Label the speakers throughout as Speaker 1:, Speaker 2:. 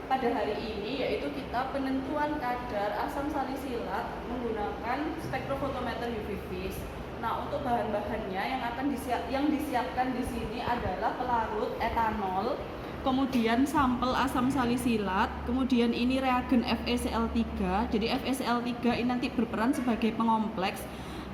Speaker 1: pada hari ini, yaitu kita penentuan kadar asam salisilat menggunakan spektrofotometer UV vis. Nah, untuk bahan-bahannya yang disiapkan di sini adalah pelarut etanol, kemudian sampel asam salisilat, kemudian ini reagen FeCl3. Jadi FeCl3 ini nanti berperan sebagai pengompleks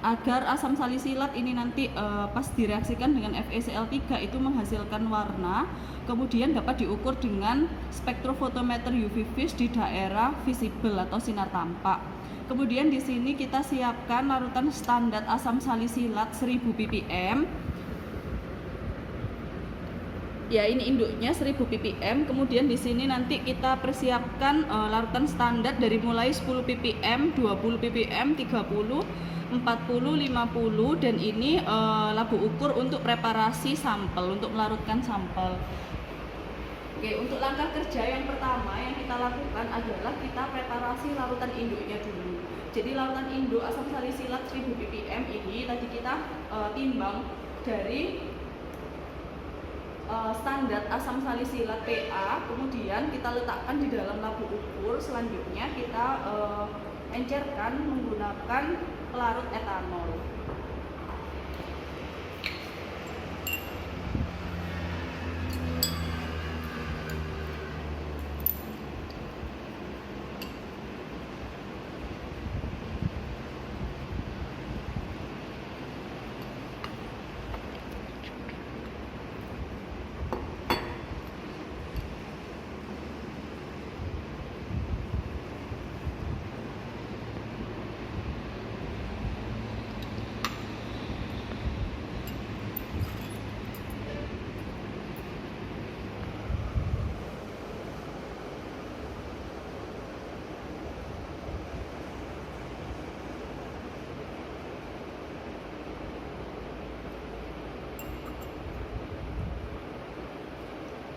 Speaker 1: agar asam salisilat ini nanti pas direaksikan dengan FeCl3 itu menghasilkan warna, kemudian dapat diukur dengan spektrofotometer UV vis di daerah visible atau sinar tampak. Kemudian di sini kita siapkan larutan standar asam salisilat 1000 ppm. Ya, ini induknya 1000 ppm. Kemudian di sini nanti kita persiapkan larutan standar dari mulai 10 ppm, 20 ppm, 30, 40, 50, dan ini labu ukur untuk preparasi sampel, untuk melarutkan sampel. Oke, untuk langkah kerja yang pertama yang kita lakukan adalah kita preparasi larutan induknya dulu. Jadi larutan induk asam salisilat 1000 ppm ini tadi kita timbang dari standar asam salisilat PA, kemudian kita letakkan di dalam labu ukur. Selanjutnya kita encerkan menggunakan pelarut etanol.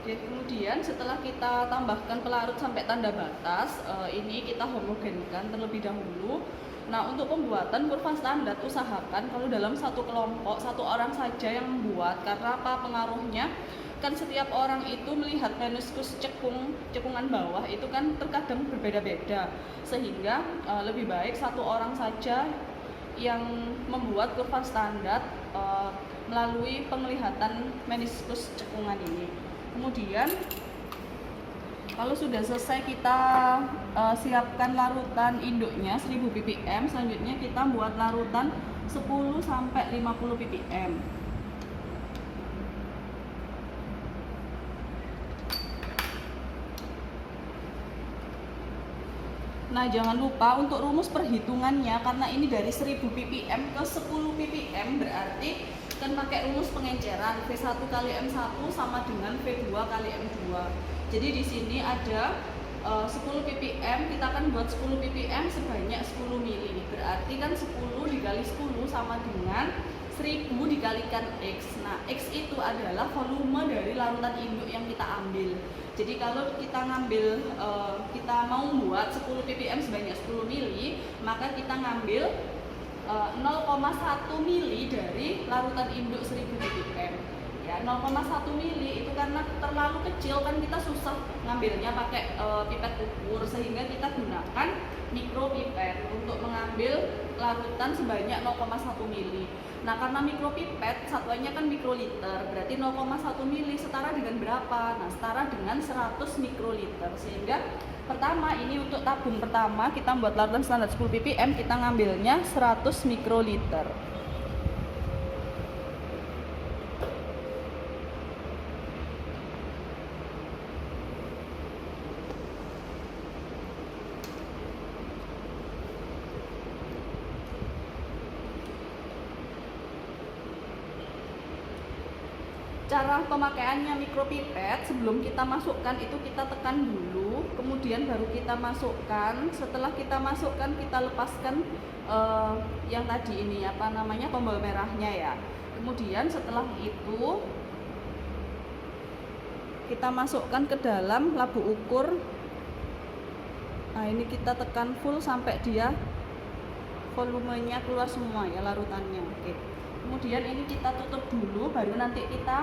Speaker 1: Kemudian setelah kita tambahkan pelarut sampai tanda batas, ini kita homogenkan terlebih dahulu. Nah, untuk pembuatan kurva standar usahakan kalau dalam satu kelompok satu orang saja yang membuat, karena apa pengaruhnya? Kan setiap orang itu melihat meniskus cekungan bawah itu kan terkadang berbeda-beda, sehingga lebih baik satu orang saja yang membuat kurva standar melalui penglihatan meniskus cekungan ini. Kemudian kalau sudah selesai kita siapkan larutan induknya 1000 ppm, selanjutnya kita buat larutan 10 sampai 50 ppm. Nah, jangan lupa untuk rumus perhitungannya, karena ini dari 1000 ppm ke 10 ppm berarti kan pakai rumus pengenceran V1 kali M1 sama dengan V2 kali M2. Jadi di sini ada 10 ppm, kita akan buat 10 ppm sebanyak 10 mili. Berarti kan 10 dikali 10 sama dengan 1000 dikalikan X. Nah, X itu adalah volume dari larutan induk yang kita ambil. Jadi kalau kita ngambil, kita mau buat 10 ppm sebanyak 10 mili, maka kita ngambil 0,1 mili dari larutan induk 1000 ppm. Ya, 0,1 mili itu karena terlalu kecil kan kita susah ngambilnya pakai pipet ukur, sehingga kita gunakan mikropipet untuk mengambil larutan sebanyak 0,1 mili. Nah, karena mikropipet satuannya kan mikroliter, berarti 0,1 mili setara dengan berapa? Nah, setara dengan 100 mikroliter. Sehingga pertama ini untuk tabung pertama kita buat larutan standar 10 ppm, kita ngambilnya 100 mikroliter. Cara pemakaiannya mikropipet, sebelum kita masukkan itu kita tekan dulu, kemudian baru kita masukkan. Setelah kita masukkan, kita lepaskan yang tadi ini apa namanya, tombol merahnya ya. Kemudian setelah itu kita masukkan ke dalam labu ukur. Nah, ini kita tekan full sampai dia volumenya keluar semua ya, larutannya. Oke. Kemudian ini kita tutup dulu, baru nanti kita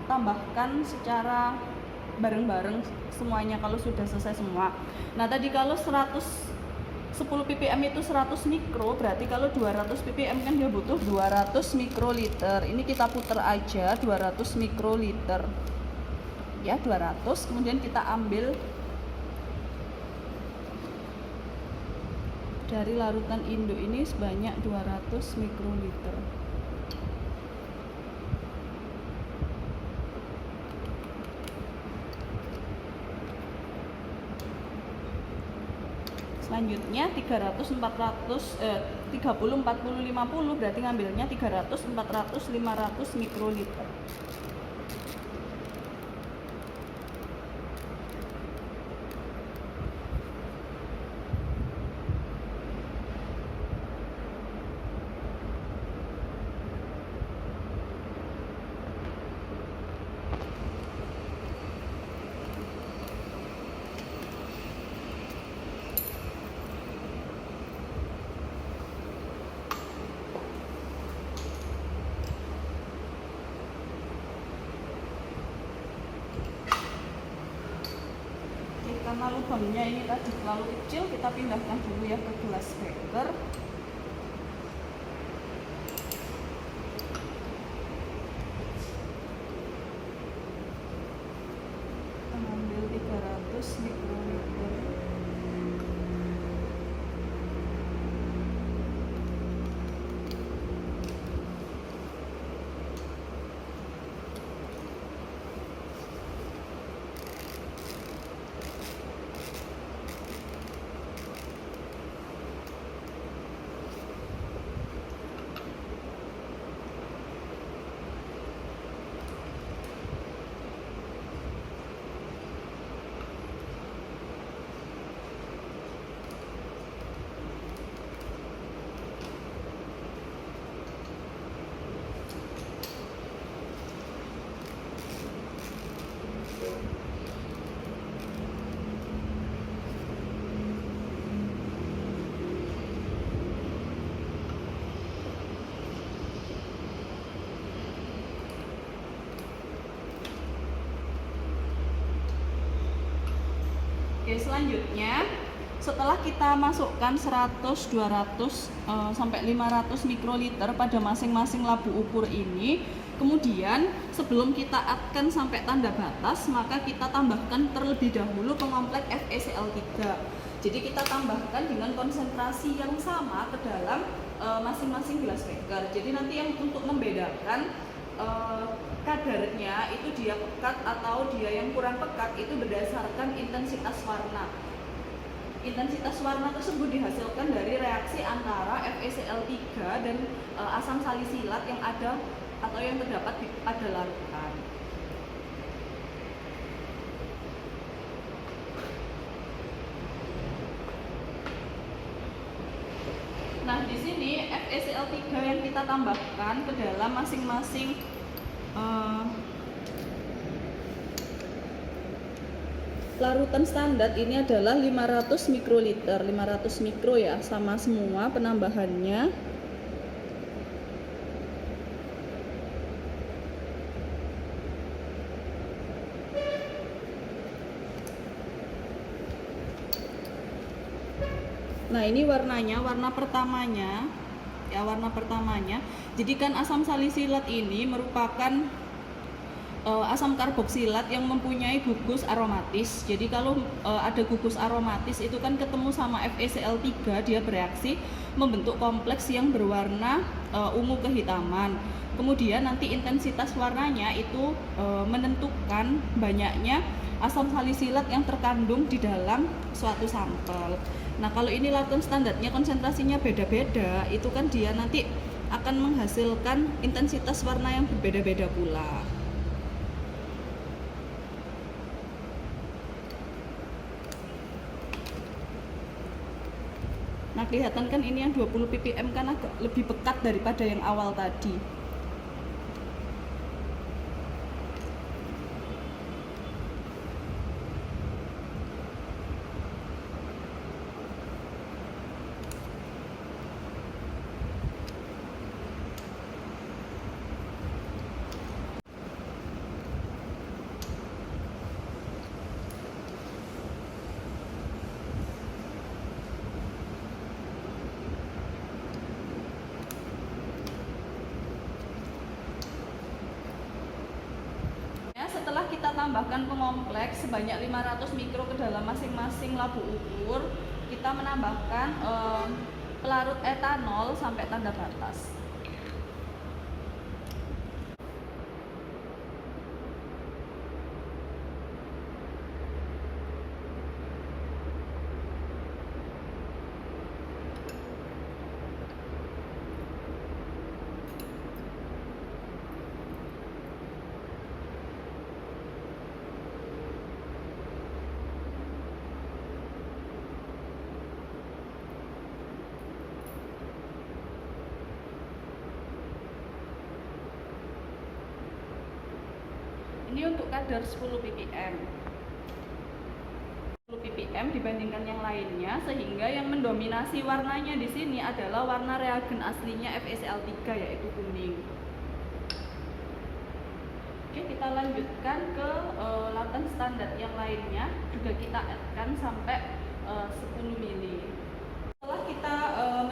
Speaker 1: tambahkan secara bareng-bareng semuanya kalau sudah selesai semua. Nah tadi kalau 110 ppm itu 100 mikro, berarti kalau 200 ppm kan dia butuh 200 mikroliter. Ini kita putar aja 200 mikroliter ya, 200. Kemudian kita ambil dari larutan induk ini sebanyak 200 mikroliter. Selanjutnya 300 400 30 40 50, berarti ngambilnya 300 400 500 mikroliter. Karena lubangnya ini tadi terlalu kecil, kita pindahkan dulu ya ke gelas beker. Ambil 300 mikroliter. Oke, selanjutnya setelah kita masukkan 100, 200 sampai 500 mikroliter pada masing-masing labu ukur ini, kemudian sebelum kita akan sampai tanda batas, maka kita tambahkan terlebih dahulu pengomplek FeCl3. Jadi kita tambahkan dengan konsentrasi yang sama ke dalam masing-masing gelas beker. Jadi nanti yang untuk membedakan kadarnya itu dia pekat atau dia yang kurang pekat itu berdasarkan intensitas warna. Intensitas warna tersebut dihasilkan dari reaksi antara FeCl3 dan asam salisilat yang ada atau yang terdapat pada larutan. Nah, di sini FeCl3 yang kita tambahkan ke dalam masing-masing larutan standar ini adalah 500 mikroliter, 500 mikro ya, sama semua penambahannya. Nah, ini warnanya, warna pertamanya ya, warna pertamanya. Jadi kan asam salisilat ini merupakan asam karboksilat yang mempunyai gugus aromatis. Jadi kalau ada gugus aromatis itu kan ketemu sama FeCl3, dia bereaksi membentuk kompleks yang berwarna ungu kehitaman. Kemudian nanti intensitas warnanya itu menentukan banyaknya asam salisilat yang terkandung di dalam suatu sampel. Nah, kalau ini larutan standarnya konsentrasinya beda-beda, itu kan dia nanti akan menghasilkan intensitas warna yang berbeda-beda pula. Nah, kelihatan kan ini yang 20 ppm kan agak lebih pekat daripada yang awal tadi. menambahkan pengompleks sebanyak 500 mikro ke dalam masing-masing labu ukur. Kita menambahkan pelarut etanol sampai tanda batas. Ini untuk kadar 10 ppm. 10 ppm dibandingkan yang lainnya, sehingga yang mendominasi warnanya di sini adalah warna reagen aslinya FeCl3 yaitu kuning. Oke, kita lanjutkan ke larutan standar yang lainnya, juga kita add-kan sampai 10 ml. Setelah kita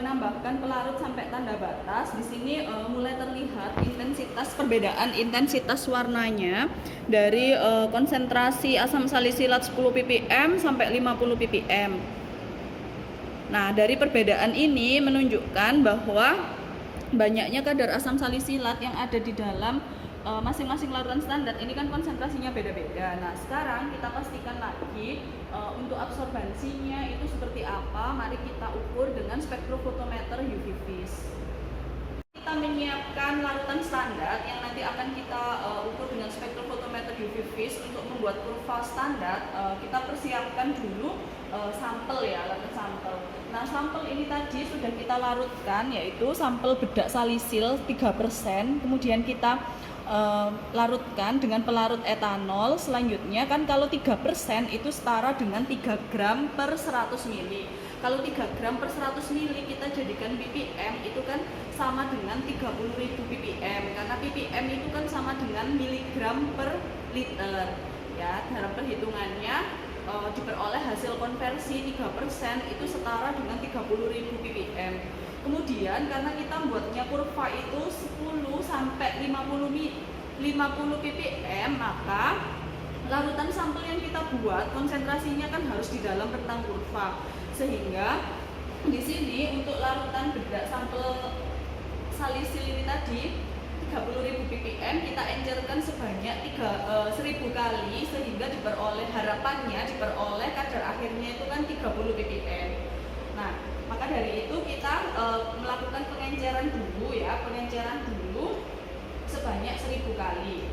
Speaker 1: menambahkan pelarut sampai tanda batas, di sini mulai terlihat perbedaan intensitas warnanya dari konsentrasi asam salisilat 10 ppm sampai 50 ppm. Nah, dari perbedaan ini menunjukkan bahwa banyaknya kadar asam salisilat yang ada di dalam masing-masing larutan standar ini kan konsentrasinya beda-beda. Nah, sekarang kita pastikan lagi untuk absorbansinya itu seperti apa. Mari kita ukur dengan spektrofotometer UV vis. Kita menyiapkan larutan standar yang nanti akan kita ukur dengan spektrofotometer UV vis. Untuk membuat kurva standar, kita persiapkan dulu sampel ya, larutan sampel. Nah, sampel ini tadi sudah kita larutkan, yaitu sampel bedak salisil 3%, kemudian kita larutkan dengan pelarut etanol. Selanjutnya kan kalau 3% itu setara dengan 3 gram per 100 ml. Kalau 3 gram per 100 ml kita jadikan ppm, itu kan sama dengan 30.000 ppm, karena ppm itu kan sama dengan miligram per liter ya. Dalam perhitungannya diperoleh hasil konversi 3% itu setara dengan 30.000 ppm. Kemudian karena kita buatnya kurva itu 10 sampai 50 ppm, maka larutan sampel yang kita buat konsentrasinya kan harus di dalam rentang kurva. Sehingga di sini untuk larutan bedak sampel salisil ini tadi 30.000 ppm kita encerkan sebanyak 1000 kali, sehingga harapannya diperoleh kadar akhirnya itu kan 30 ppm. Nah, maka dari itu kita melakukan pengenceran dulu ya, sebanyak 1000 kali.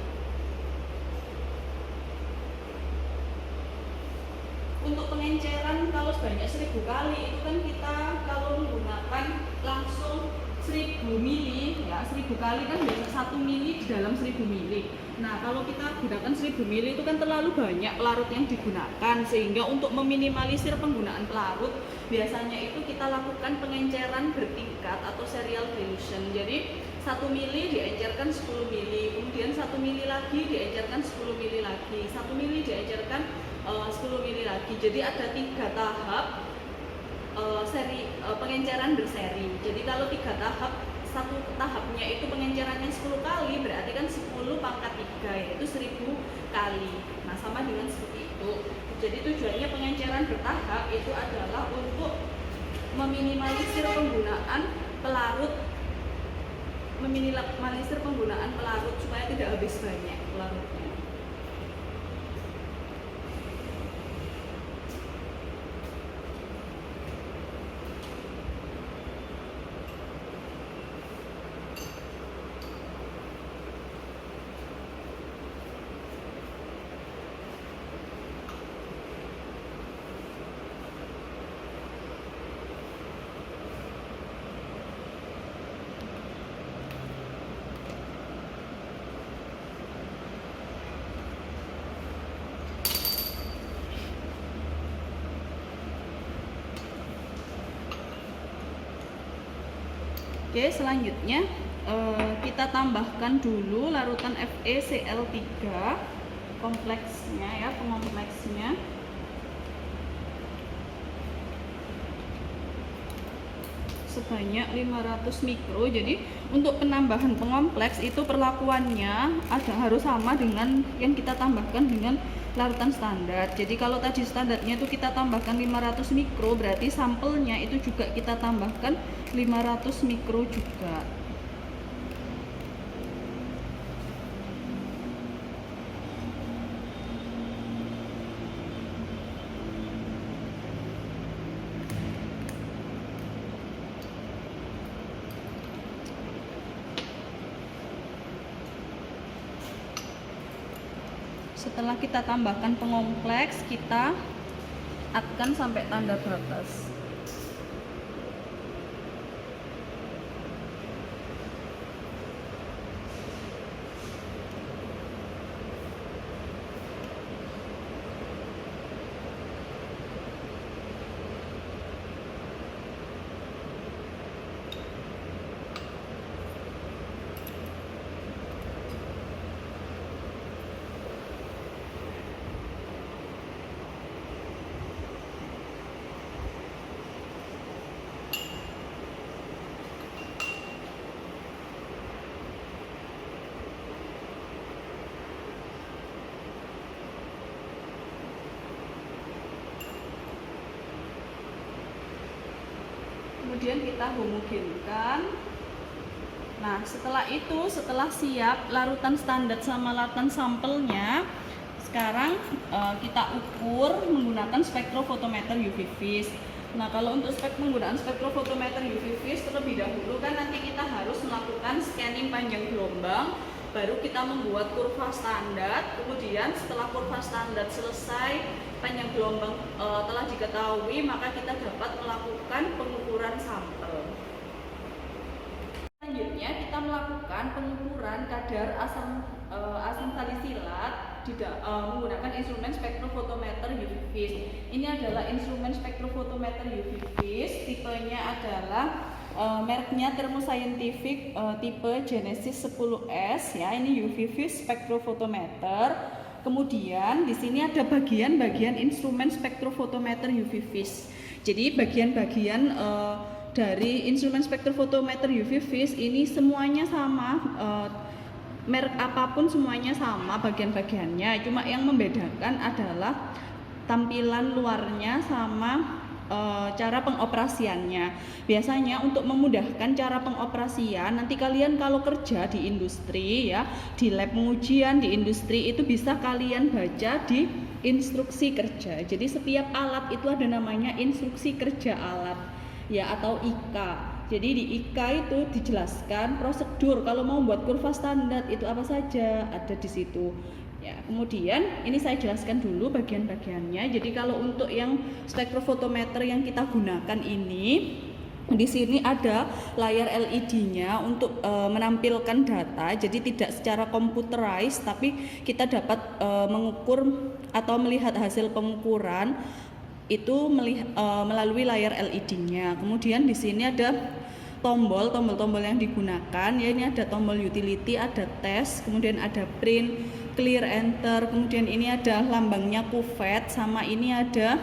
Speaker 1: Untuk pengenceran kalau sebanyak 1000 kali itu kan kita kalau menggunakan langsung 1000 ml ya, 1000 kali kan biasa 1 ml di dalam 1000 ml. Nah, kalau kita gunakan 1000 ml itu kan terlalu banyak pelarut yang digunakan, sehingga untuk meminimalisir penggunaan pelarut biasanya itu kita lakukan pengenceran bertingkat atau serial dilution. Jadi 1 ml diencerkan 10 ml, kemudian 1 ml lagi diencerkan 10 ml lagi, 1 ml diencerkan 10 ml lagi. Jadi ada 3 tahap pengenceran berseri. Jadi kalau 3 tahap, satu tahapnya itu pengencerannya 10 kali, berarti kan 10 pangkat 3 yaitu 1000 kali. Nah, sama dengan seperti itu. Jadi tujuannya pengenceran bertahap itu adalah untuk meminimalisir penggunaan pelarut supaya tidak habis banyak pelarutnya. Oke, selanjutnya kita tambahkan dulu larutan FeCl3 kompleksnya ya, pengompleksnya sebanyak 500 mikro. Jadi untuk penambahan pengompleks itu perlakuannya harus sama dengan yang kita tambahkan dengan larutan standar. Jadi kalau tadi standarnya itu kita tambahkan 500 mikro, berarti sampelnya itu juga kita tambahkan 500 mikro juga. Setelah kita tambahkan pengompleks, kita akan sampai tanda batas. Kemudian kita homogenkan. Nah, setelah itu, setelah siap larutan standar sama larutan sampelnya, sekarang kita ukur menggunakan spektrofotometer UV vis. Nah, kalau untuk penggunaan spektrofotometer UV vis terlebih dahulu kan nanti kita harus melakukan scanning panjang gelombang, baru kita membuat kurva standar. Kemudian setelah kurva standar selesai, panjang gelombang telah diketahui, maka kita dapat melakukan pengukuran sampel. Selanjutnya kita melakukan pengukuran kadar asam salisilat menggunakan instrumen spektrofotometer UV vis. Ini adalah instrumen spektrofotometer UV vis, tipenya adalah mereknya Thermoscientific tipe Genesis 10S ya. Ini UV vis spektrofotometer. Kemudian di sini ada bagian-bagian instrumen spektrofotometer UV vis. Jadi bagian-bagian dari instrumen spektrofotometer UV vis ini semuanya sama, merek apapun semuanya sama bagian-bagiannya. Cuma yang membedakan adalah tampilan luarnya sama cara pengoperasiannya. Biasanya untuk memudahkan cara pengoperasian, nanti kalian kalau kerja di industri ya, di lab pengujian di industri itu bisa kalian baca di instruksi kerja. Jadi setiap alat itu ada namanya instruksi kerja alat ya, atau IK. Jadi di IK itu dijelaskan prosedur kalau mau buat kurva standar itu apa saja ada di situ. Ya, kemudian ini saya jelaskan dulu bagian-bagiannya. Jadi kalau untuk yang spektrofotometer yang kita gunakan ini, di sini ada layar LED-nya untuk menampilkan data. Jadi tidak secara computerized, tapi kita dapat mengukur atau melihat hasil pengukuran itu melalui layar LED-nya. Kemudian di sini ada tombol-tombol yang digunakan. Ya, ini ada tombol utility, ada tes, kemudian ada print, clear, enter. Kemudian ini ada lambangnya kuvet, sama ini ada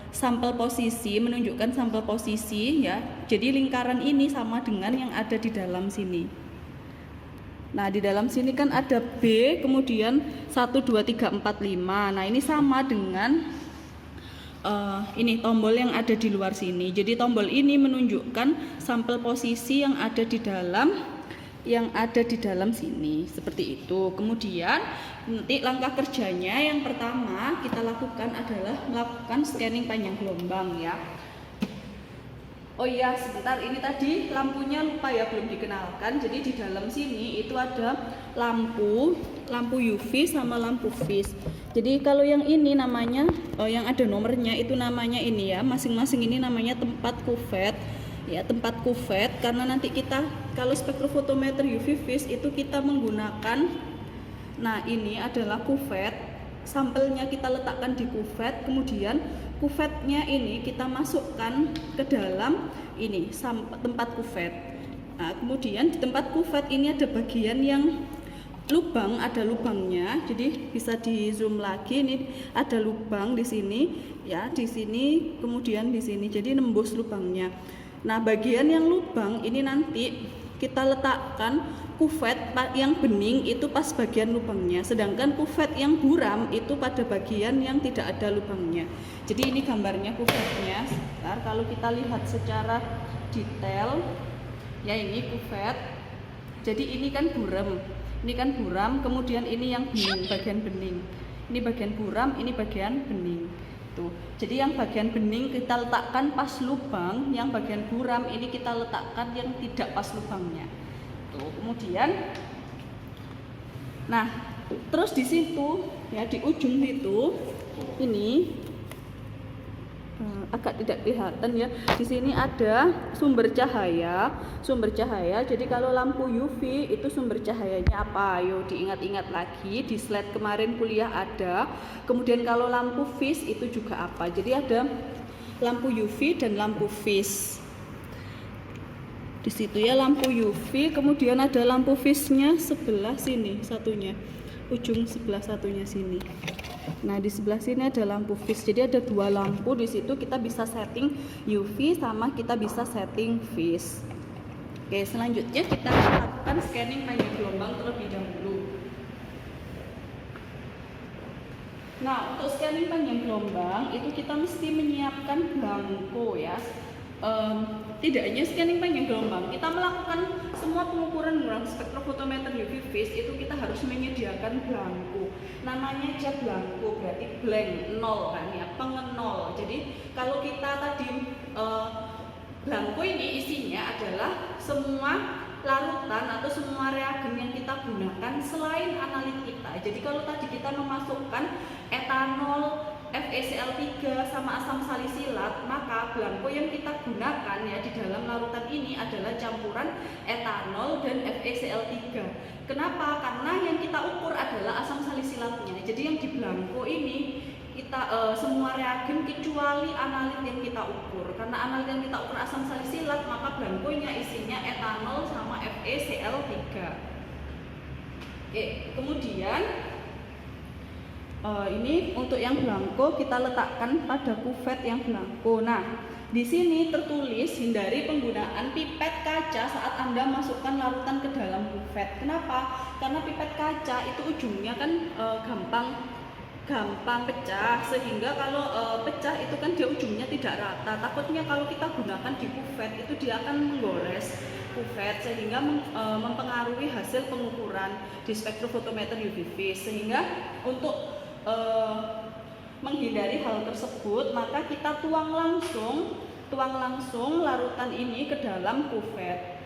Speaker 1: sampel posisi, menunjukkan sampel posisi ya. Jadi lingkaran ini sama dengan yang ada di dalam sini. Nah, di dalam sini kan ada B, kemudian 1, 2, 3, 4, 5. Nah, ini sama dengan ini tombol yang ada di luar sini. Jadi tombol ini menunjukkan sampel posisi yang ada di dalam sini, seperti itu. Kemudian nanti langkah kerjanya yang pertama kita lakukan adalah melakukan scanning panjang gelombang ya. Oh iya, sebentar, ini tadi lampunya lupa ya, belum dikenalkan. Jadi di dalam sini itu ada lampu UV sama lampu vis. Jadi kalau yang ini namanya yang ada nomornya itu namanya ini ya, masing-masing ini namanya tempat kuvet. Ya, tempat kuvet, karena nanti kita kalau spektrofotometer UV vis itu kita menggunakan, nah ini adalah kuvet, sampelnya kita letakkan di kuvet, kemudian kuvetnya ini kita masukkan ke dalam ini tempat kuvet. Nah, kemudian di tempat kuvet ini ada bagian yang lubang, ada lubangnya. Jadi bisa di zoom lagi, ini ada lubang di sini ya, di sini kemudian di sini. Jadi nembus lubangnya. Nah, bagian yang lubang ini nanti kita letakkan kuvet yang bening itu pas bagian lubangnya, sedangkan kuvet yang buram itu pada bagian yang tidak ada lubangnya. Jadi ini gambarnya kuvetnya. Sebentar, kalau kita lihat secara detail, ya ini kuvet. Jadi ini kan buram, kemudian ini yang bening, bagian bening. Ini bagian buram, ini bagian bening. Tuh. Jadi yang bagian bening kita letakkan pas lubang, yang bagian buram ini kita letakkan yang tidak pas lubangnya. Tuh, kemudian nah, terus di situ ya, di ujung itu ini agak tidak kelihatan ya. Di sini ada sumber cahaya. Jadi kalau lampu UV itu sumber cahayanya apa? Ayo diingat-ingat lagi, di slide kemarin kuliah ada. Kemudian kalau lampu vis itu juga apa? Jadi ada lampu UV dan lampu vis. Di situ ya lampu UV, kemudian ada lampu visnya sebelah sini satunya. Ujung sebelah satunya sini. Nah, di sebelah sini ada lampu vis. Jadi ada dua lampu di situ, kita bisa setting UV sama kita bisa setting vis. Oke, selanjutnya kita lakukan scanning panjang gelombang terlebih dahulu. Nah, untuk scanning panjang gelombang itu kita mesti menyiapkan belangko ya. Tidak hanya scanning panjang gelombang, kita melakukan semua pengukuran menggunakan spektrofotometer UV vis itu kita harus menyediakan belangko. Namanya aja belangko, berarti blank, nol kan ya, pengenol. Jadi kalau kita tadi belangko ini isinya adalah semua larutan atau semua reagen yang kita gunakan selain analit kita. Jadi kalau tadi kita memasukkan etanol, FeCl3 sama asam salisilat, maka belangko yang kita gunakan ya di dalam larutan ini adalah campuran etanol dan FeCl3. Kenapa? Karena yang kita ukur adalah asam salisilatnya. Jadi yang di belangko ini kita semua reagen kecuali analit yang kita ukur. Karena analit yang kita ukur asam salisilat, maka belangkonya isinya etanol sama FeCl3. Oke, kemudian ini untuk yang belangko kita letakkan pada kuvet yang belangko. Nah, di sini tertulis hindari penggunaan pipet kaca saat Anda masukkan larutan ke dalam kuvet. Kenapa? Karena pipet kaca itu ujungnya kan gampang pecah, sehingga kalau pecah itu kan dia ujungnya tidak rata. Takutnya kalau kita gunakan di kuvet itu dia akan menggores kuvet sehingga mempengaruhi hasil pengukuran di spektrofotometer UV vis. Sehingga untuk menghindari hal tersebut, maka kita tuang langsung larutan ini ke dalam kuvet.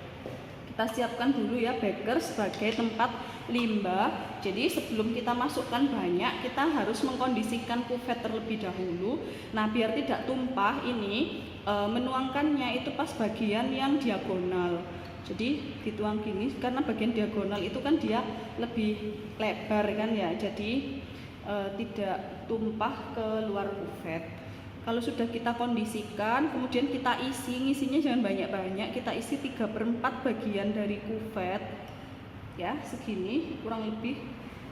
Speaker 1: Kita siapkan dulu ya beker sebagai tempat limbah. Jadi sebelum kita masukkan banyak, kita harus mengkondisikan kuvet terlebih dahulu. Nah, biar tidak tumpah ini menuangkannya itu pas bagian yang diagonal. Jadi dituang gini karena bagian diagonal itu kan dia lebih lebar kan ya. Jadi tidak tumpah ke luar kuvet. Kalau sudah kita kondisikan, kemudian kita ngisinya jangan banyak-banyak, kita isi 3/4 bagian dari kuvet ya, segini kurang lebih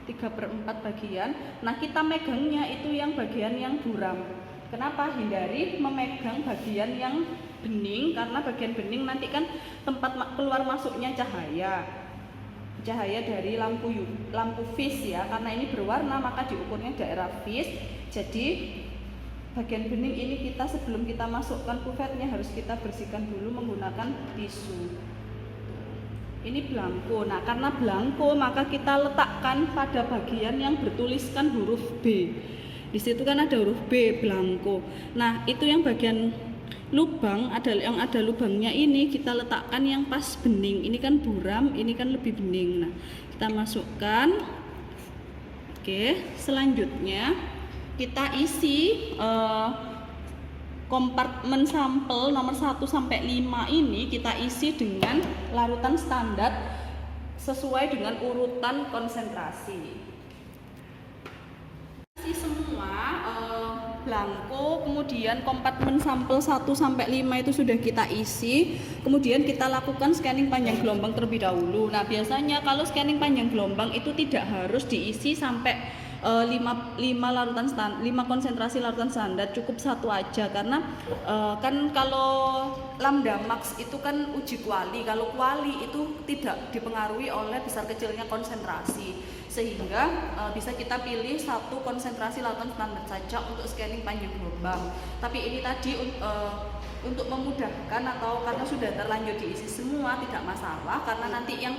Speaker 1: 3/4 bagian. Nah, kita megangnya itu yang bagian yang buram. Kenapa? Hindari memegang bagian yang bening, karena bagian bening nanti kan tempat keluar masuknya cahaya dari lampu vis ya, karena ini berwarna maka diukurnya daerah vis. Jadi bagian bening ini kita sebelum kita masukkan kuvetnya harus kita bersihkan dulu menggunakan tisu. Ini belangko. Nah, karena belangko maka kita letakkan pada bagian yang bertuliskan huruf B. Di situ kan ada huruf B, belangko. Nah, itu yang bagian lubang yang ada lubangnya ini kita letakkan yang pas bening. Ini kan buram, ini kan lebih bening. Nah, kita masukkan. Oke, selanjutnya kita isi kompartemen sampel nomor 1 sampai 5 ini kita isi dengan larutan standar sesuai dengan urutan konsentrasi. Isi semua belangko, kemudian kompartemen sampel 1 sampai 5 itu sudah kita isi. Kemudian kita lakukan scanning panjang gelombang terlebih dahulu. Nah, biasanya kalau scanning panjang gelombang itu tidak harus diisi sampai 5 konsentrasi larutan standar, cukup satu aja karena kan kalau lambda max itu kan uji kuali, kalau kuali itu tidak dipengaruhi oleh besar kecilnya konsentrasi, sehingga bisa kita pilih satu konsentrasi larutan standar saja untuk scanning panjang gelombang. Tapi ini tadi untuk memudahkan atau karena sudah terlanjur diisi semua tidak masalah, karena nanti yang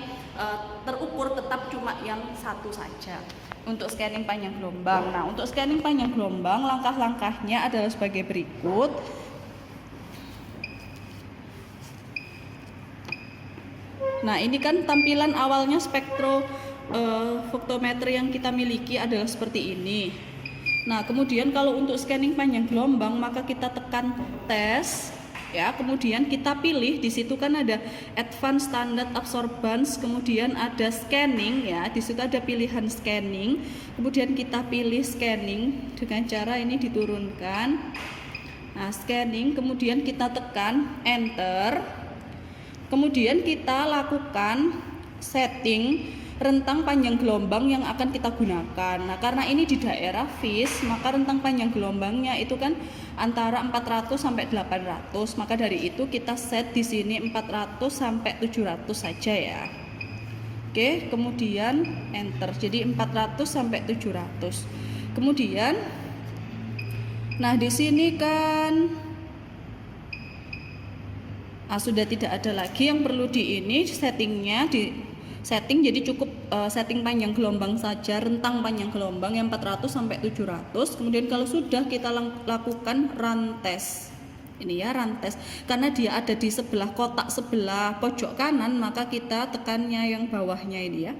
Speaker 1: terukur tetap cuma yang satu saja untuk scanning panjang gelombang. Nah, untuk scanning panjang gelombang langkah-langkahnya adalah sebagai berikut. Nah, ini kan tampilan awalnya spektrofoktometer yang kita miliki adalah seperti ini. Nah, kemudian kalau untuk scanning panjang gelombang maka kita tekan tes ya, kemudian kita pilih di situ kan ada advanced standard absorbance, kemudian ada scanning ya, di situ ada pilihan scanning. Kemudian kita pilih scanning dengan cara ini diturunkan. Nah, scanning, kemudian kita tekan enter. Kemudian kita lakukan setting rentang panjang gelombang yang akan kita gunakan. Nah, karena ini di daerah FIS, maka rentang panjang gelombangnya itu kan antara 400 sampai 800. Maka dari itu kita set di sini 400 sampai 700 saja ya. Oke, kemudian enter. Jadi 400 sampai 700. Kemudian nah, di sini kan sudah tidak ada lagi yang perlu di ini settingnya, di setting, jadi cukup setting panjang gelombang saja, rentang panjang gelombang yang 400 sampai 700. Kemudian kalau sudah kita lakukan run test. Ini ya run test. Karena dia ada di sebelah kotak sebelah pojok kanan, maka kita tekannya yang bawahnya ini ya.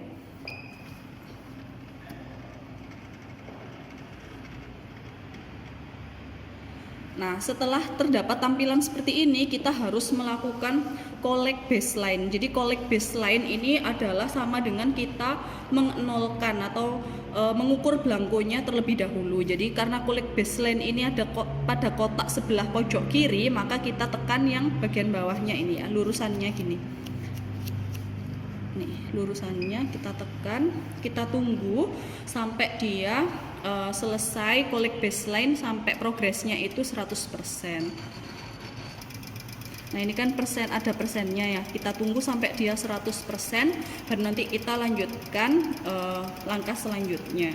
Speaker 1: Nah, setelah terdapat tampilan seperti ini, kita harus melakukan collect baseline. Jadi collect baseline ini adalah sama dengan kita mengenolkan atau mengukur belangkonya terlebih dahulu. Jadi karena collect baseline ini ada pada kotak sebelah pojok kiri, maka kita tekan yang bagian bawahnya ini ya, lurusannya gini. Nih, lurusannya kita tekan, kita tunggu sampai dia selesai collect baseline sampai progresnya itu 100%. Nah, ini kan persen, ada persennya ya. Kita tunggu sampai dia 100%, baru nanti kita lanjutkan langkah selanjutnya.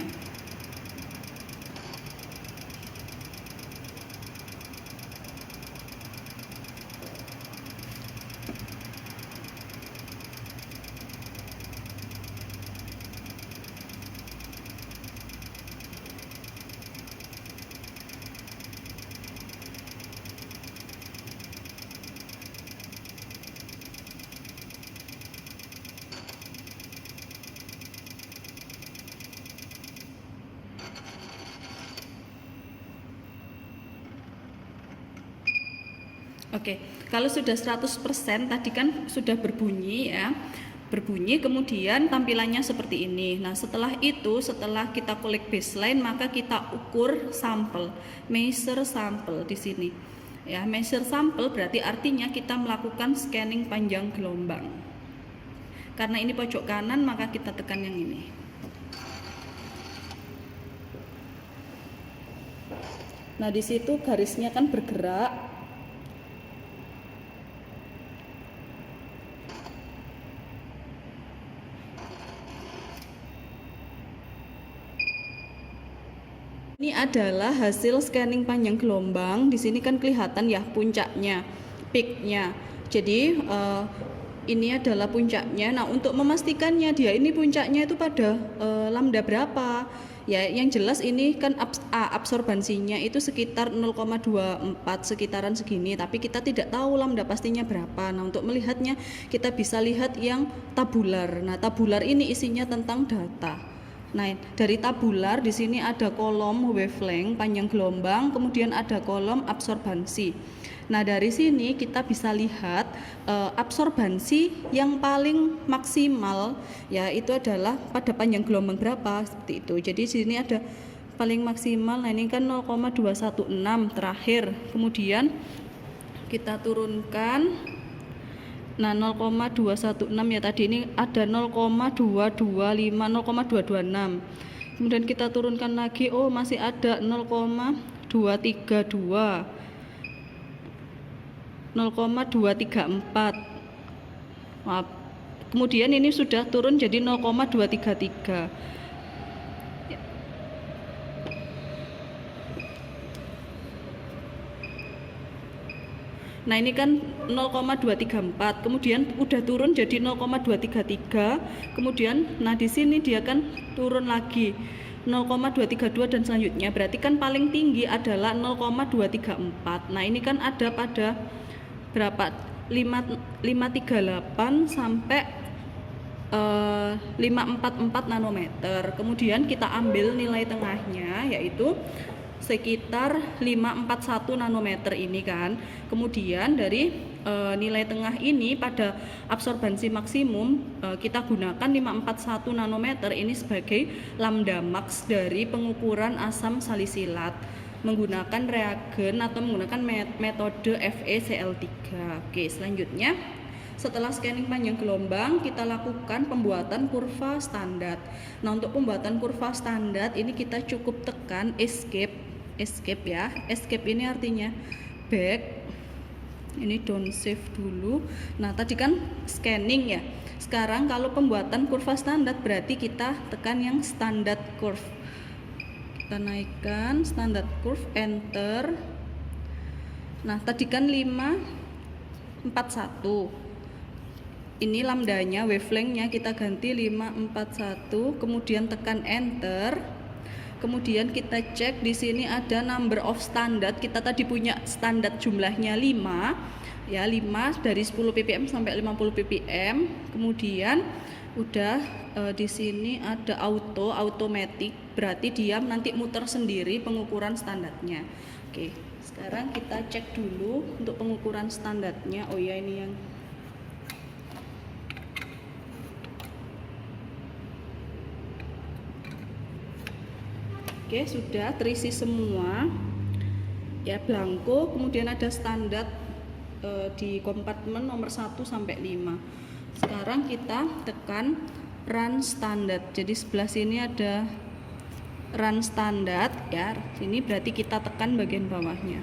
Speaker 1: Oke, kalau sudah 100% tadi kan sudah berbunyi ya. Berbunyi, kemudian tampilannya seperti ini. Nah, setelah itu, setelah kita collect baseline, maka kita ukur sampel, measure sampel di sini. Ya, measure sampel berarti artinya kita melakukan scanning panjang gelombang. Karena ini pojok kanan, maka kita tekan yang ini. Nah, di situ garisnya kan bergerak. Ini adalah hasil scanning panjang gelombang. Di sini kan kelihatan ya puncaknya, peaknya. Jadi ini adalah puncaknya. Nah, untuk memastikannya dia ini puncaknya itu pada lambda berapa? Ya, yang jelas ini kan absorbansinya itu sekitar 0,24, sekitaran segini. Tapi kita tidak tahu lambda pastinya berapa. Nah, untuk melihatnya kita bisa lihat yang tabular. Nah, tabular ini isinya tentang data. Nah, dari tabular di sini ada kolom wavelength panjang gelombang, kemudian ada kolom absorbansi. Nah, dari sini kita bisa lihat absorbansi yang paling maksimal ya itu adalah pada panjang gelombang berapa seperti itu. Jadi di sini ada paling maksimal. Nah, ini kan 0,216 terakhir. Kemudian kita turunkan. Nah, 0,216 ya tadi, ini ada 0,225, 0,226. Kemudian kita turunkan lagi, oh masih ada 0,232, 0,234. Maaf. Kemudian ini sudah turun jadi 0,233. Nah ini kan 0,234, kemudian udah turun jadi 0,233, kemudian nah di sini dia kan turun lagi 0,232 dan selanjutnya, berarti kan paling tinggi adalah 0,234. Nah ini kan ada pada berapa, 538 sampai 544 nanometer. Kemudian kita ambil nilai tengahnya yaitu sekitar 541 nanometer ini kan. Kemudian dari nilai tengah ini pada absorbansi maksimum kita gunakan 541 nanometer ini sebagai lambda max dari pengukuran asam salisilat menggunakan reagen atau menggunakan metode FeCl3. Oke, selanjutnya setelah scanning panjang gelombang, kita lakukan pembuatan kurva standar. Nah, untuk pembuatan kurva standar ini kita cukup tekan escape ya. Escape ini artinya back. Ini downshift dulu. Nah, tadi kan scanning ya. Sekarang kalau pembuatan kurva standar berarti kita tekan yang standard curve. Kita naikkan standard curve, enter. Nah, tadi kan 541. Ini lambdanya, wavelengthnya kita ganti 541, kemudian tekan enter. Kemudian kita cek di sini ada number of standard. Kita tadi punya standar jumlahnya 5 ya, 5 dari 10 ppm sampai 50 ppm. Kemudian udah di sini ada automatic, berarti dia nanti muter sendiri pengukuran standarnya. Oke, sekarang kita cek dulu untuk pengukuran standarnya. Oh ya, ini yang oke, sudah terisi semua ya, blanko. Kemudian ada standar di kompartemen nomor 1 sampai 5. Sekarang kita tekan run standard. Jadi sebelah sini ada run standard ya. Ini berarti kita tekan bagian bawahnya.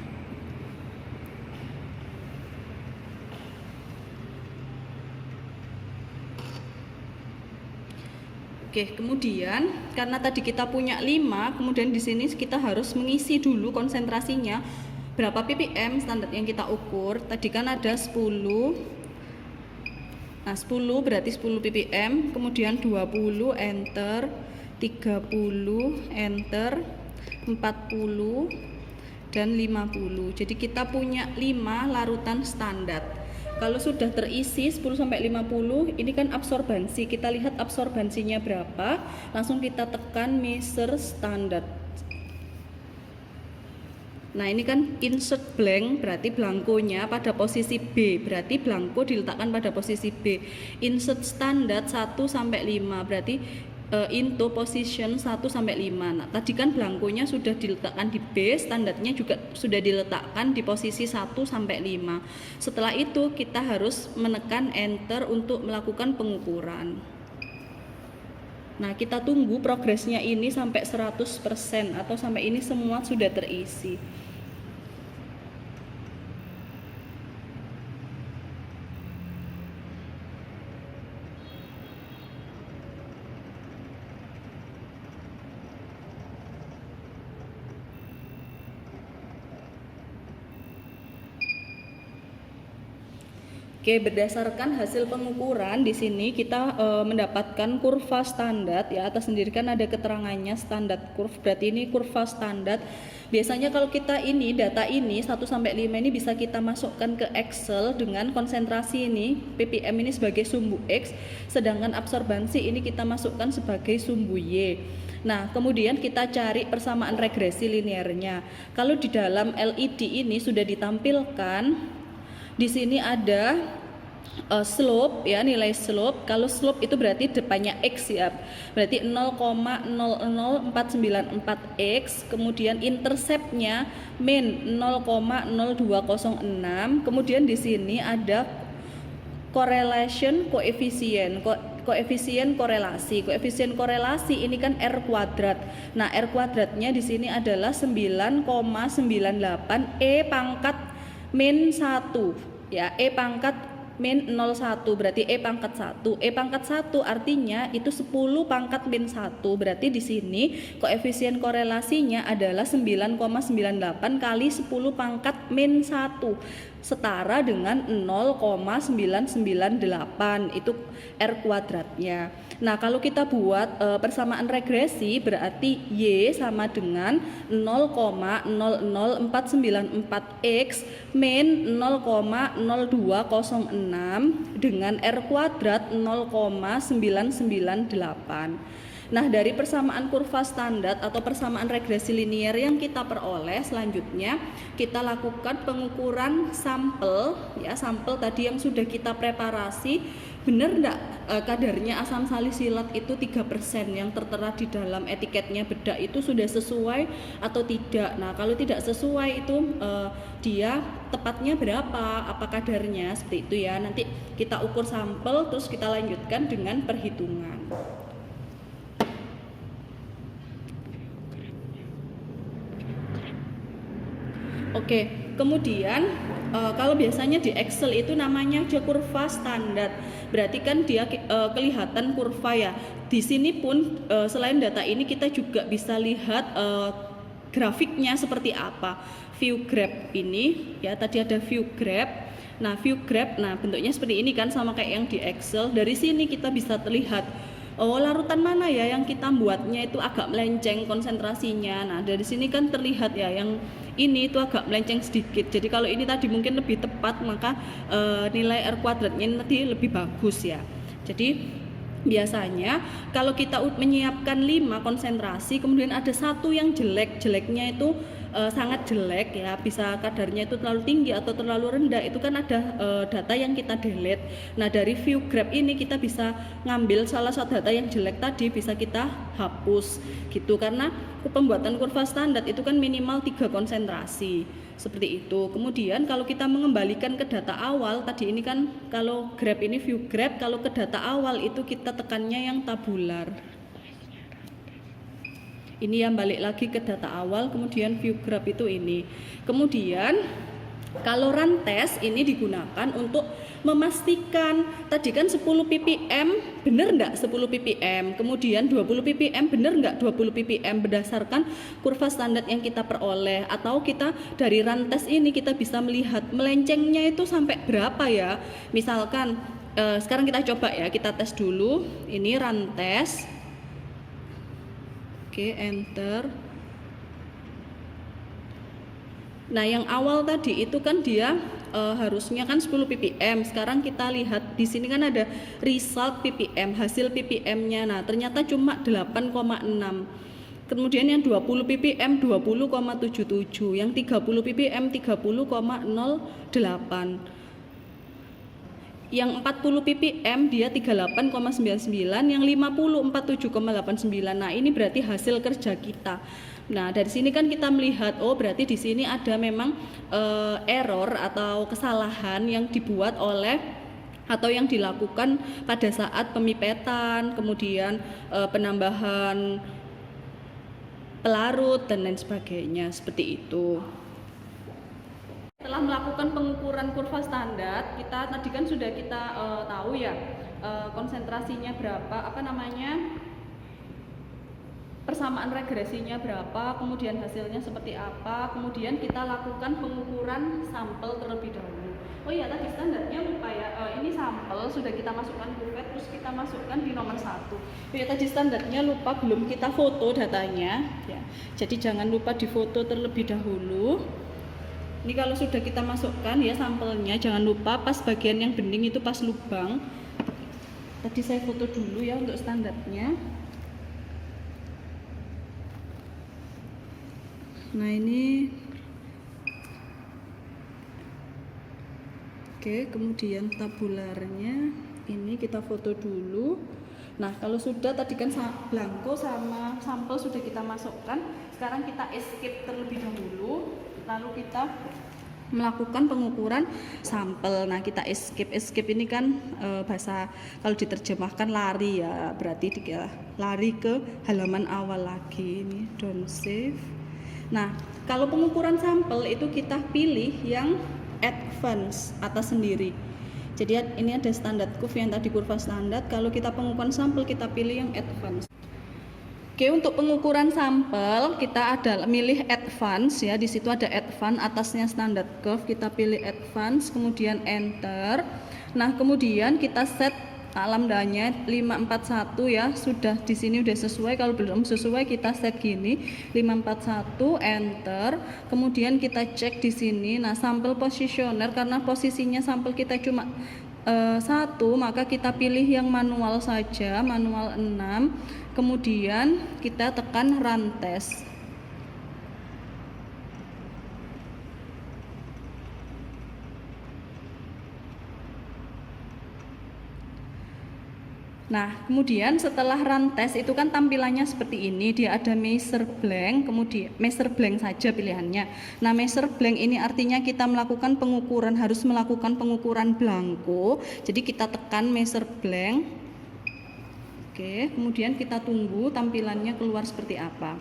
Speaker 1: Oke, kemudian karena tadi kita punya 5, kemudian di sini kita harus mengisi dulu konsentrasinya berapa ppm standar yang kita ukur. Tadi kan ada 10. Nah, 10 berarti 10 ppm, kemudian 20 enter, 30 enter, 40 dan 50. Jadi kita punya 5 larutan standar. Kalau sudah terisi 10 sampai 50, ini kan absorbansi. Kita lihat absorbansinya berapa, langsung kita tekan measure standard. Nah, ini kan insert blank, berarti blankonya pada posisi B, berarti blanko diletakkan pada posisi B. Insert standard 1 sampai 5, berarti into position 1 sampai 5. Nah, tadi kan blankonya sudah diletakkan di B, standarnya juga sudah diletakkan di posisi 1 sampai 5. Setelah itu kita harus menekan enter untuk melakukan pengukuran. Nah, kita tunggu progresnya ini sampai 100% atau sampai ini semua sudah terisi. Oke, berdasarkan hasil pengukuran di sini kita mendapatkan kurva standar ya. Atas sendiri kan ada keterangannya standar curve, berarti ini kurva standar. Biasanya kalau kita ini data ini 1 sampai 5 ini bisa kita masukkan ke Excel dengan konsentrasi ini ppm ini sebagai sumbu X, sedangkan absorbansi ini kita masukkan sebagai sumbu Y. Nah, kemudian kita cari persamaan regresi linearnya. Kalau di dalam LED ini sudah ditampilkan di sini ada slope ya, nilai slope. Kalau slope itu berarti depannya X ya, berarti 0,00494 X. Kemudian interceptnya min 0,0206. Kemudian di sini ada correlation coefficient. koefisien korelasi. Koefisien korelasi ini kan R kuadrat. Nah, R kuadratnya di sini adalah 9,98 E pangkat min 1 ya, E pangkat min 01 berarti E pangkat 1. E pangkat 1 artinya itu 10 pangkat min 1. Berarti di sini koefisien korelasinya adalah 9,98 kali 10 pangkat min 1 setara dengan 0,998 itu R kuadratnya. Nah, kalau kita buat persamaan regresi berarti Y sama dengan 0,00494X min 0,0206 dengan R kuadrat 0,998. Nah, dari persamaan kurva standar atau persamaan regresi linier yang kita peroleh, selanjutnya kita lakukan pengukuran sampel ya, sampel tadi yang sudah kita preparasi. Benar enggak kadarnya asam salisilat itu 3% yang tertera di dalam etiketnya bedak itu sudah sesuai atau tidak. Nah, kalau tidak sesuai itu dia tepatnya berapa, apa kadarnya, seperti itu ya. Nanti kita ukur sampel terus kita lanjutkan dengan perhitungan. Oke, kemudian kalau biasanya di Excel itu namanya aja kurva standar. Berarti kan dia kelihatan kurva ya. Di sini pun selain data ini kita juga bisa lihat grafiknya seperti apa. View graph ini ya, tadi ada view graph. Nah, view graph, nah bentuknya seperti ini kan, sama kayak yang di Excel. Dari sini kita bisa terlihat larutan mana ya yang kita buatnya itu agak melenceng konsentrasinya. Nah, dari sini kan terlihat ya yang ini itu agak melenceng sedikit. Jadi kalau ini tadi mungkin lebih tepat, maka nilai R kuadratnya nanti lebih bagus ya. Jadi biasanya kalau kita menyiapkan 5 konsentrasi, kemudian ada satu yang jelek, jeleknya itu sangat jelek ya, bisa kadarnya itu terlalu tinggi atau terlalu rendah, itu kan ada data yang kita delete. Nah, dari view graph ini kita bisa ngambil salah satu data yang jelek tadi, bisa kita hapus gitu, karena pembuatan kurva standar itu kan minimal 3 konsentrasi seperti itu. Kemudian kalau kita mengembalikan ke data awal tadi, ini kan kalau graph ini view graph, kalau ke data awal itu kita tekannya yang tabular. Ini yang balik lagi ke data awal, kemudian view graph itu ini. Kemudian kalau run test ini digunakan untuk memastikan tadi kan 10 ppm benar enggak 10 ppm, kemudian 20 ppm benar enggak 20 ppm berdasarkan kurva standar yang kita peroleh, atau kita dari run test ini kita bisa melihat melencengnya itu sampai berapa ya. Misalkan sekarang kita coba ya, kita tes dulu. Ini run test. Oke, enter. Nah, yang awal tadi itu kan dia harusnya kan 10 ppm. Sekarang kita lihat di sini kan ada result ppm, hasil ppm-nya. Nah, ternyata cuma 8,6. Kemudian yang 20 ppm 20,77, yang 30 ppm 30,08. Yang 40 ppm dia 38,99, yang 50 47,89. Nah, ini berarti hasil kerja kita. Nah, dari sini kan kita melihat, oh berarti di sini ada memang error atau kesalahan yang dibuat oleh atau yang dilakukan pada saat pemipetan, kemudian penambahan pelarut dan lain sebagainya, seperti itu. Setelah melakukan pengukuran kurva standar, kita tadi kan sudah kita tahu ya konsentrasinya berapa, persamaan regresinya berapa, kemudian hasilnya seperti apa, kemudian kita lakukan pengukuran sampel terlebih dahulu. Oh iya, tadi standarnya lupa ya, ini sampel sudah kita masukkan pipet, terus kita masukkan di nomor 1. Oh iya, tadi standarnya lupa, belum kita foto datanya ya, jadi jangan lupa difoto terlebih dahulu. Ini kalau sudah kita masukkan ya sampelnya, jangan lupa pas bagian yang bening itu pas lubang. Tadi saya foto dulu ya untuk standarnya. Nah, ini oke, kemudian tabularnya ini kita foto dulu. Nah, kalau sudah tadi kan blanko sama sampel sudah kita masukkan, sekarang kita escape terlebih dahulu, lalu kita melakukan pengukuran sampel. Nah, kita escape ini kan bahasa kalau diterjemahkan lari ya, berarti lari ke halaman awal lagi. Ini don't save. Nah, kalau pengukuran sampel itu kita pilih yang advance atas sendiri. Jadi ini ada standar curve yang tadi kurva standar. Kalau kita pengukuran sampel kita pilih yang advance. Oke, untuk pengukuran sampel kita ada milih advance ya. Di situ ada advance, atasnya standard curve, kita pilih advance, kemudian enter. Nah, kemudian kita set lambdanya 541 ya. Sudah di sini udah sesuai, kalau belum sesuai kita set gini 541 enter. Kemudian kita cek di sini. Nah, sampel positioner karena posisinya sampel kita cuma 1, maka kita pilih yang manual saja, manual 6. Kemudian kita tekan run test. Nah, kemudian setelah run test itu kan tampilannya seperti ini, dia ada measure blank, kemudian measure blank saja pilihannya. Nah, measure blank ini artinya kita melakukan pengukuran, harus melakukan pengukuran blanko. Jadi kita tekan measure blank. Oke, kemudian kita tunggu tampilannya keluar seperti apa.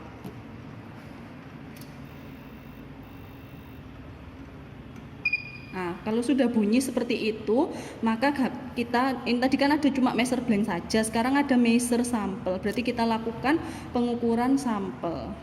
Speaker 1: Nah, kalau sudah bunyi seperti itu, maka kita, ini tadi kan ada cuma measure blank saja, sekarang ada measure sampel, berarti kita lakukan pengukuran sampel.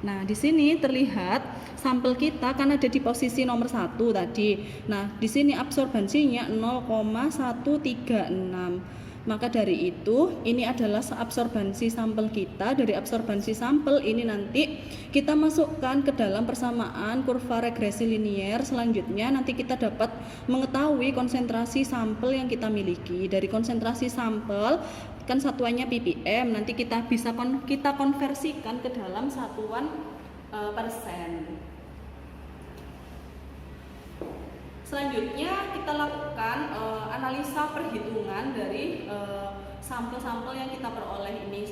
Speaker 1: Nah, di sini terlihat sampel kita kan ada di posisi nomor 1 tadi. Nah, di sini absorbansinya 0,136. Maka dari itu, ini adalah absorbansi sampel kita. Dari absorbansi sampel ini nanti kita masukkan ke dalam persamaan kurva regresi linier. Selanjutnya nanti kita dapat mengetahui konsentrasi sampel yang kita miliki. Dari konsentrasi sampel kan satuannya ppm, nanti kita bisa kita konversikan ke dalam satuan persen. Selanjutnya kita lakukan analisa perhitungan dari sampel-sampel yang kita peroleh ini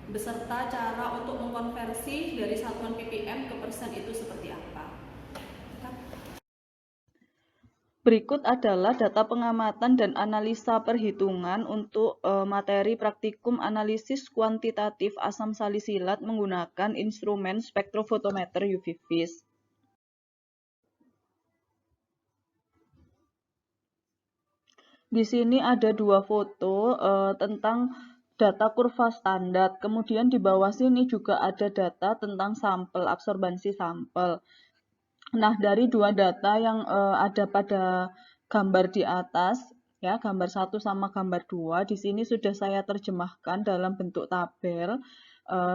Speaker 1: beserta cara untuk mengkonversi dari satuan ppm ke persen itu seperti apa. Berikut adalah data pengamatan dan analisa perhitungan untuk materi praktikum analisis kuantitatif asam salisilat menggunakan instrumen spektrofotometer UV vis. Di sini ada 2 foto tentang data kurva standar. Kemudian di bawah sini juga ada data tentang sampel, absorbansi sampel. Nah, dari 2 data yang ada ppm gambar di atas, ya, gambar 1 sama gambar 2, di sini sudah saya terjemahkan dalam bentuk tabel.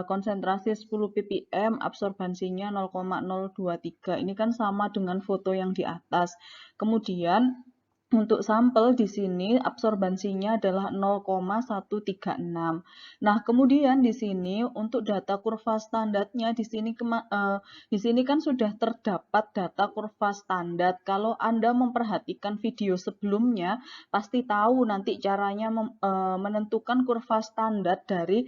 Speaker 1: Konsentrasi 10 ppm, absorbansinya 0,023. Ini kan sama dengan foto yang di atas. Kemudian untuk sampel di sini absorbansinya adalah 0,136. Nah, kemudian di sini untuk data kurva standarnya di sini kan sudah terdapat data kurva standar. Kalau Anda memperhatikan video sebelumnya, pasti tahu nanti caranya menentukan kurva standar dari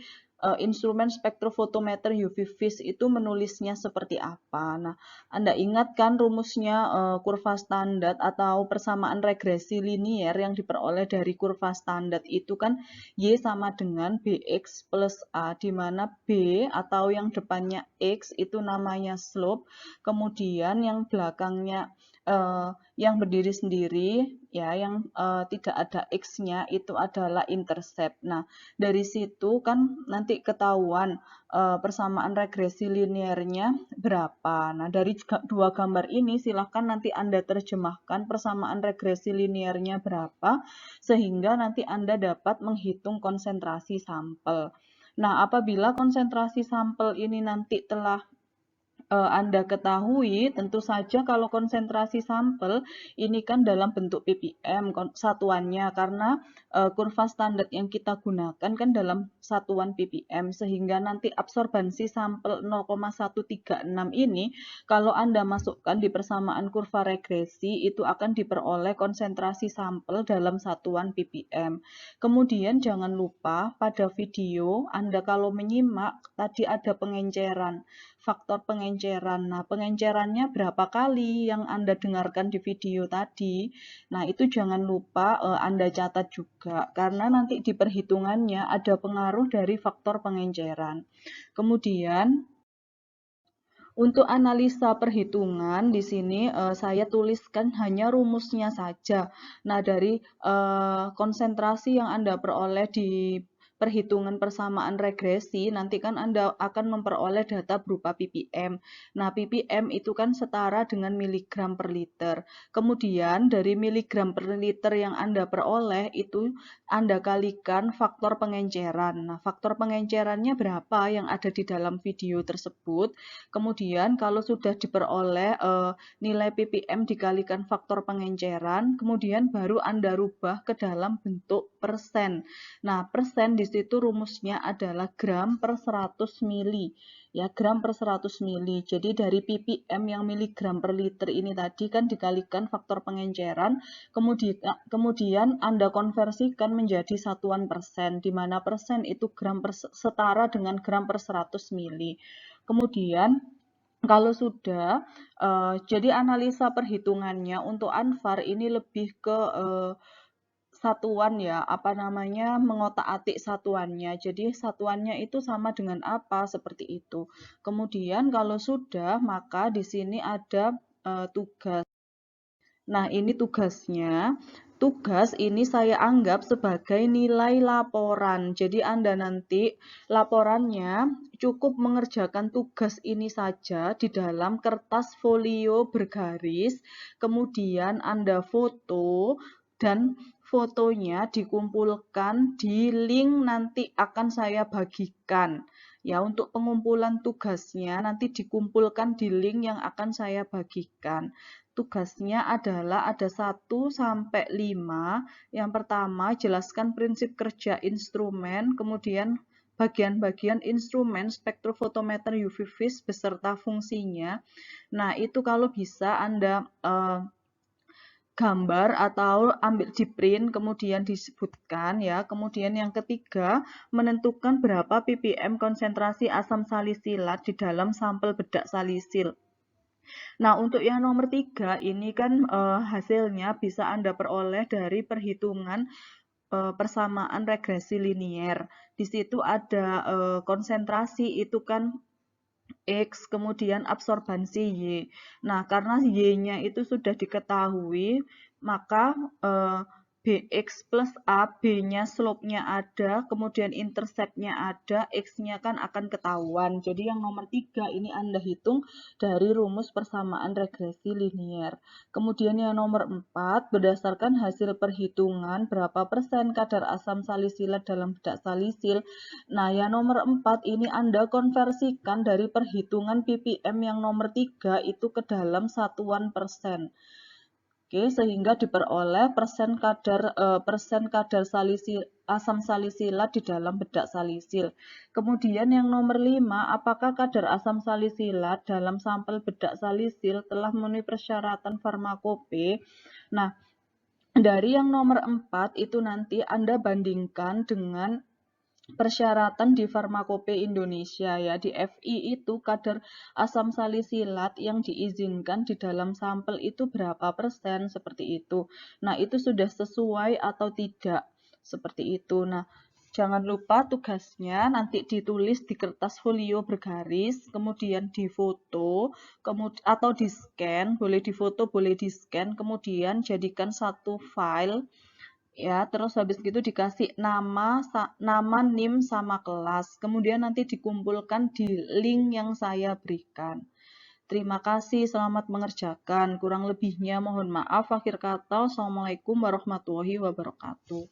Speaker 1: instrumen spektrofotometer UV vis itu menulisnya seperti apa. Nah, Anda ingat kan rumusnya kurva standar atau persamaan regresi linier yang diperoleh dari kurva standar itu kan Y sama dengan BX plus A, di mana B atau yang depannya X itu namanya slope, kemudian yang belakangnya yang berdiri sendiri ya, yang tidak ada X-nya itu adalah intercept. Nah, dari situ kan nanti ketahuan persamaan regresi linearnya berapa. Nah, dari 2 gambar ini silahkan nanti Anda terjemahkan persamaan regresi linearnya berapa, sehingga nanti Anda dapat menghitung konsentrasi sampel. Nah, apabila konsentrasi sampel ini nanti telah Anda ketahui, tentu saja kalau konsentrasi sampel ini kan dalam bentuk ppm satuannya, karena kurva standar yang kita gunakan kan dalam satuan ppm, sehingga nanti absorbansi sampel 0,136 ini kalau Anda masukkan di persamaan kurva regresi itu akan diperoleh konsentrasi sampel dalam satuan ppm. Kemudian jangan lupa pada video Anda kalau menyimak tadi ada pengenceran. Faktor pengenceran
Speaker 2: pengenceran. Nah, pengencerannya berapa kali yang Anda dengarkan di video tadi. Nah, itu jangan lupa Anda catat juga, karena nanti di perhitungannya ada pengaruh dari faktor pengenceran. Kemudian, untuk analisa perhitungan di sini saya tuliskan hanya rumusnya saja. Nah, dari konsentrasi yang Anda peroleh di perhitungan persamaan regresi, nanti kan Anda akan memperoleh data berupa ppm. Nah, ppm itu kan setara dengan miligram per liter. Kemudian dari miligram per liter yang Anda peroleh itu Anda kalikan faktor pengenceran. Nah, faktor pengencerannya berapa yang ada di dalam video tersebut. Kemudian kalau sudah diperoleh nilai ppm dikalikan faktor pengenceran, kemudian baru Anda rubah ke dalam bentuk persen. Nah, persen di situ rumusnya adalah gram per 100 mili. Ya, gram per 100 mili. Jadi dari ppm yang miligram per liter ini tadi kan dikalikan faktor pengenceran, kemudian Anda konversikan menjadi satuan persen, di mana persen itu setara dengan gram per 100 mili. Kemudian kalau sudah, jadi analisa perhitungannya untuk ANFAR ini lebih ke satuan ya, apa namanya, mengotak-atik satuannya. Jadi satuannya itu sama dengan apa, seperti itu. Kemudian kalau sudah, maka di sini ada tugas. Nah, ini tugasnya. Tugas ini saya anggap sebagai nilai laporan. Jadi Anda nanti laporannya cukup mengerjakan tugas ini saja di dalam kertas folio bergaris. Kemudian Anda foto dan fotonya dikumpulkan di link nanti akan saya bagikan. Ya, untuk pengumpulan tugasnya nanti dikumpulkan di link yang akan saya bagikan. Tugasnya adalah ada 1 sampai 5. Yang pertama, jelaskan prinsip kerja instrumen, kemudian bagian-bagian instrumen spektrofotometer UV vis beserta fungsinya. Nah, itu kalau bisa Anda gambar atau ambil di print kemudian disebutkan ya. Kemudian yang ketiga, menentukan berapa ppm konsentrasi asam salisilat di dalam sampel bedak salisil. Nah, untuk yang nomor 3 ini kan hasilnya bisa Anda peroleh dari perhitungan persamaan regresi linier. Di situ ada konsentrasi itu kan X, kemudian absorbansi Y. Nah, karena Y-nya itu sudah diketahui, maka BX plus A, B-nya slope-nya ada, kemudian intercept-nya ada, X-nya kan akan ketahuan. Jadi yang nomor 3 ini Anda hitung dari rumus persamaan regresi linier. Kemudian yang nomor 4, berdasarkan hasil perhitungan berapa persen kadar asam salisilat dalam bedak salisil. Nah, yang nomor 4 ini Anda konversikan dari perhitungan ppm yang nomor 3 itu ke dalam satuan persen. Oke, sehingga diperoleh persen kadar asam salisilat di dalam bedak salisil. Kemudian yang nomor 5, apakah kadar asam salisilat dalam sampel bedak salisil telah memenuhi persyaratan farmakope? Nah, dari yang nomor 4 itu nanti Anda bandingkan dengan persyaratan di Farmakope Indonesia ya. Di FI itu kadar asam salisilat yang diizinkan di dalam sampel itu berapa persen, seperti itu. Nah, itu sudah sesuai atau tidak, seperti itu. Nah, jangan lupa tugasnya nanti ditulis di kertas folio bergaris, kemudian difoto, atau di scan, boleh difoto, boleh di scan, kemudian jadikan satu file. Ya, terus habis gitu dikasih nama, NIM sama kelas. Kemudian nanti dikumpulkan di link yang saya berikan. Terima kasih, selamat mengerjakan. Kurang lebihnya mohon maaf. Akhir kata, Assalamualaikum warahmatullahi wabarakatuh.